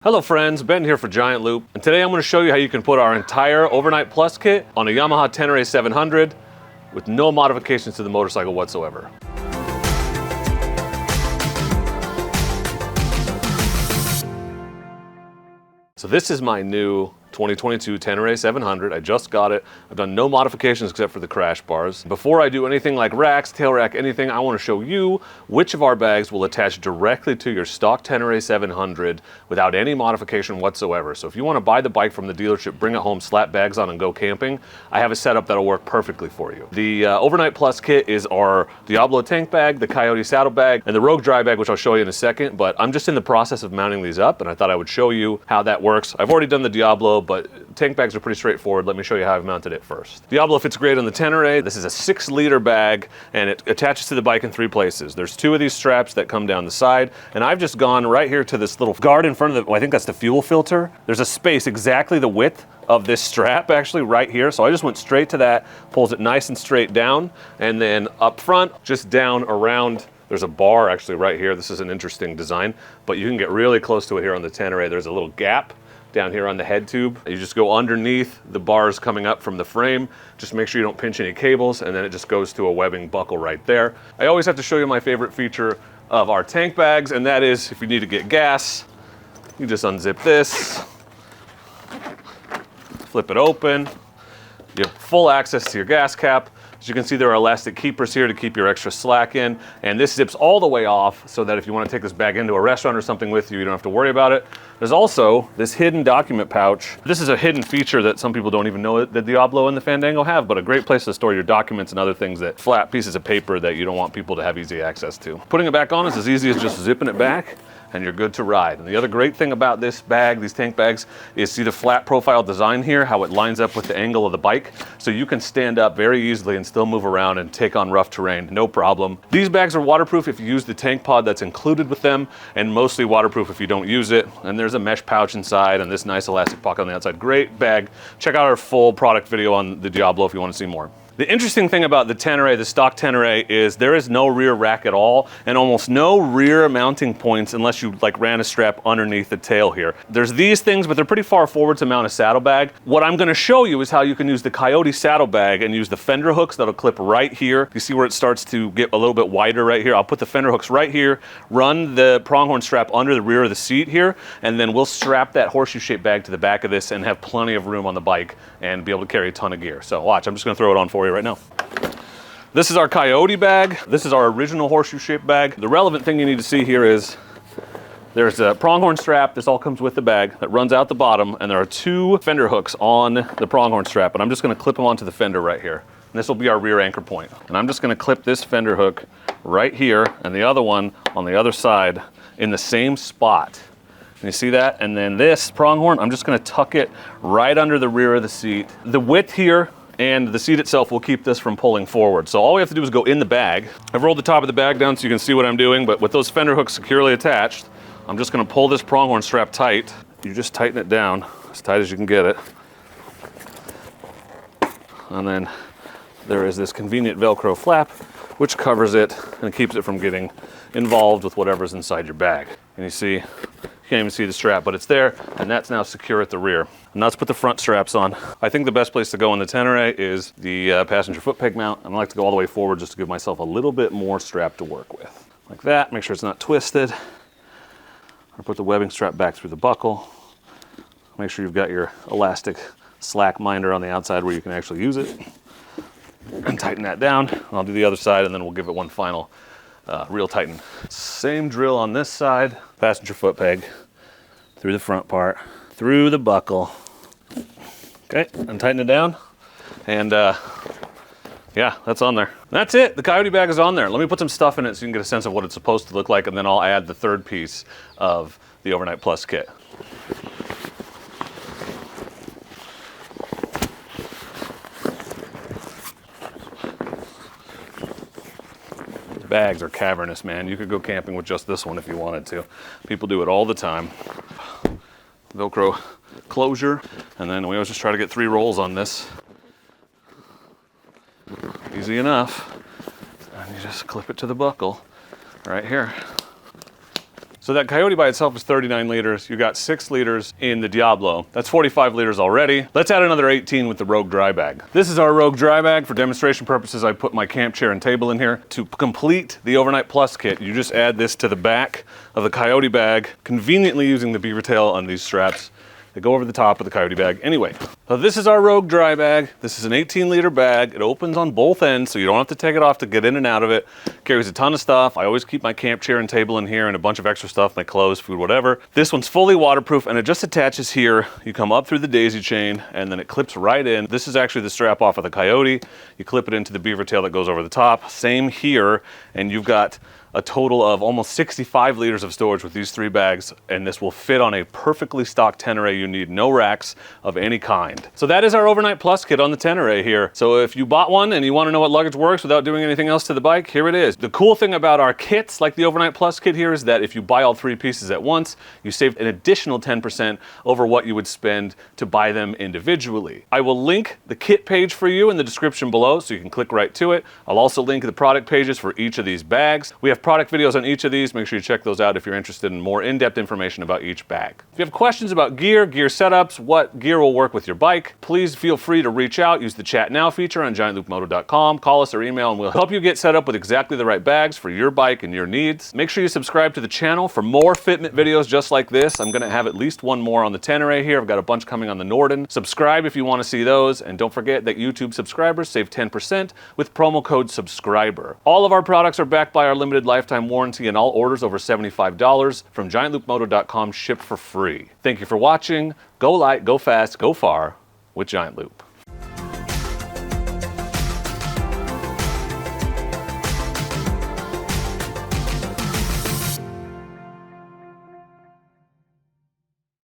Hello friends, Ben here for Giant Loop, and today I'm going to show you how you can put our entire Overnight Plus kit on a Yamaha Tenere 700 with no modifications to the motorcycle whatsoever. So this is my new 2022 Tenere 700. I just got it. I've done no modifications except for the crash bars. Before I do anything like racks, tail rack, anything, I want to show you which of our bags will attach directly to your stock Tenere 700 without any modification whatsoever. So if you want to buy the bike from the dealership, bring it home, slap bags on and go camping, I have a setup that'll work perfectly for you. The Overnight Plus kit is our Diablo tank bag, the Coyote Saddlebag, and the Rogue dry bag, which I'll show you in a second, but I'm just in the process of mounting these up and I thought I would show you how that works. I've already done the Diablo, but tank bags are pretty straightforward. Let me show you how I've mounted it first. Diablo fits great on the Tenere. This is a 6-liter bag and it attaches to the bike in 3 places. There's 2 of these straps that come down the side, and I've just gone right here to this little guard in front of the, I think that's the fuel filter. There's a space exactly the width of this strap actually right here. So I just went straight to that, pulls it nice and straight down, and then up front, just down around, there's a bar actually right here. This is an interesting design, but you can get really close to it here on the Tenere. There's a little gap down here on the head tube. You just go underneath the bars coming up from the frame. Just make sure you don't pinch any cables, and then it just goes to a webbing buckle right there. I always have to show you my favorite feature of our tank bags, and that is if you need to get gas, you just unzip this, flip it open. You have full access to your gas cap. As you can see, there are elastic keepers here to keep your extra slack in, and this zips all the way off so that if you want to take this bag into a restaurant or something with you, you don't have to worry about it. There's also this hidden document pouch. This is a hidden feature that some people don't even know that the Diablo and the Fandango have, but a great place to store your documents and other things, that flat pieces of paper that you don't want people to have easy access to. Putting it back on is as easy as just zipping it back, and you're good to ride. And the other great thing about this bag, these tank bags, is see the flat profile design here, how it lines up with the angle of the bike. So you can stand up very easily and still move around and take on rough terrain, no problem. These bags are waterproof if you use the tank pod that's included with them, and mostly waterproof if you don't use it. And there's a mesh pouch inside and this nice elastic pocket on the outside. Great bag. Check out our full product video on the Diablo if you want to see more. The interesting thing about the Tenere, the stock Tenere, is there is no rear rack at all and almost no rear mounting points unless you like ran a strap underneath the tail here. There's these things, but they're pretty far forward to mount a saddlebag. What I'm gonna show you is how you can use the Coyote Saddlebag and use the fender hooks that'll clip right here. You see where it starts to get a little bit wider right here? I'll put the fender hooks right here, run the pronghorn strap under the rear of the seat here, and then we'll strap that horseshoe-shaped bag to the back of this and have plenty of room on the bike and be able to carry a ton of gear. So watch, I'm just gonna throw it on for you right now. This is our Coyote bag. This is our original horseshoe-shaped bag. The relevant thing you need to see here is there's a pronghorn strap. This all comes with the bag that runs out the bottom, and there are 2 fender hooks on the pronghorn strap, and I'm just gonna clip them onto the fender right here. And this will be our rear anchor point. And I'm just gonna clip this fender hook right here and the other one on the other side in the same spot. And you see that? And then this pronghorn, I'm just gonna tuck it right under the rear of the seat. The width here and the seat itself will keep this from pulling forward. So all we have to do is go in the bag. I've rolled the top of the bag down so you can see what I'm doing, but with those fender hooks securely attached, I'm just gonna pull this pronghorn strap tight. You just tighten it down as tight as you can get it. And then there is this convenient Velcro flap which covers it and keeps it from getting involved with whatever's inside your bag. And you see, you can't even see the strap, but it's there, and that's now secure at the rear. And let's put the front straps on. I think the best place to go on the Tenere is the passenger foot peg mount, and I like to go all the way forward just to give myself a little bit more strap to work with. Like that, make sure it's not twisted. Or put the webbing strap back through the buckle. Make sure you've got your elastic slack minder on the outside where you can actually use it. And tighten that down. I'll do the other side, and then we'll give it one final real tighten. Same drill on this side. Passenger foot peg through the front part, through the buckle. Okay, and tighten it down. And yeah, that's on there. That's it, the Coyote bag is on there. Let me put some stuff in it so you can get a sense of what it's supposed to look like, and then I'll add the 3rd piece of the Overnight Plus kit. Bags are cavernous, man. You could go camping with just this one if you wanted to. People do it all the time. Velcro closure, and then we always just try to get 3 rolls on this. Easy enough. And you just clip it to the buckle right here. So that Coyote by itself is 39 liters. You got 6 liters in the Diablo. That's 45 liters already. Let's add another 18 with the Rogue dry bag. This is our Rogue dry bag. For demonstration purposes, I put my camp chair and table in here. To complete the Overnight Plus kit, you just add this to the back of the Coyote bag, conveniently using the beaver tail on these straps. They go over the top of the Coyote bag. Anyway, so this is our Rogue dry bag. This is an 18-liter bag. It opens on both ends, so you don't have to take it off to get in and out of it. Carries a ton of stuff. I always keep my camp chair and table in here and a bunch of extra stuff, my clothes, food, whatever. This one's fully waterproof, and it just attaches here. You come up through the daisy chain, and then it clips right in. This is actually the strap off of the Coyote. You clip it into the beaver tail that goes over the top. Same here, and you've got a total of almost 65 liters of storage with these 3 bags, and this will fit on a perfectly stocked Tenere. You need no racks of any kind. So that is our Overnight Plus kit on the Tenere here. So if you bought one and you want to know what luggage works without doing anything else to the bike, here it is. The cool thing about our kits, like the Overnight Plus kit here, is that if you buy all 3 pieces at once, you save an additional 10% over what you would spend to buy them individually. I will link the kit page for you in the description below, so you can click right to it. I'll also link the product pages for each of these bags. We have product videos on each of these. Make sure you check those out if you're interested in more in-depth information about each bag. If you have questions about gear setups, what gear will work with your bike, please feel free to reach out. Use the chat now feature on giantloopmoto.com. Call us or email and we'll help you get set up with exactly the right bags for your bike and your needs. Make sure you subscribe to the channel for more fitment videos just like this. I'm going to have at least one more on the Tenere here. I've got a bunch coming on the Norden. Subscribe if you want to see those, and don't forget that YouTube subscribers save 10% with promo code SUBSCRIBER. All of our products are backed by our limited lifetime warranty, and all orders over $75 from giantloopmoto.com ship for free. Thank you for watching. Go light, go fast, go far with Giant Loop.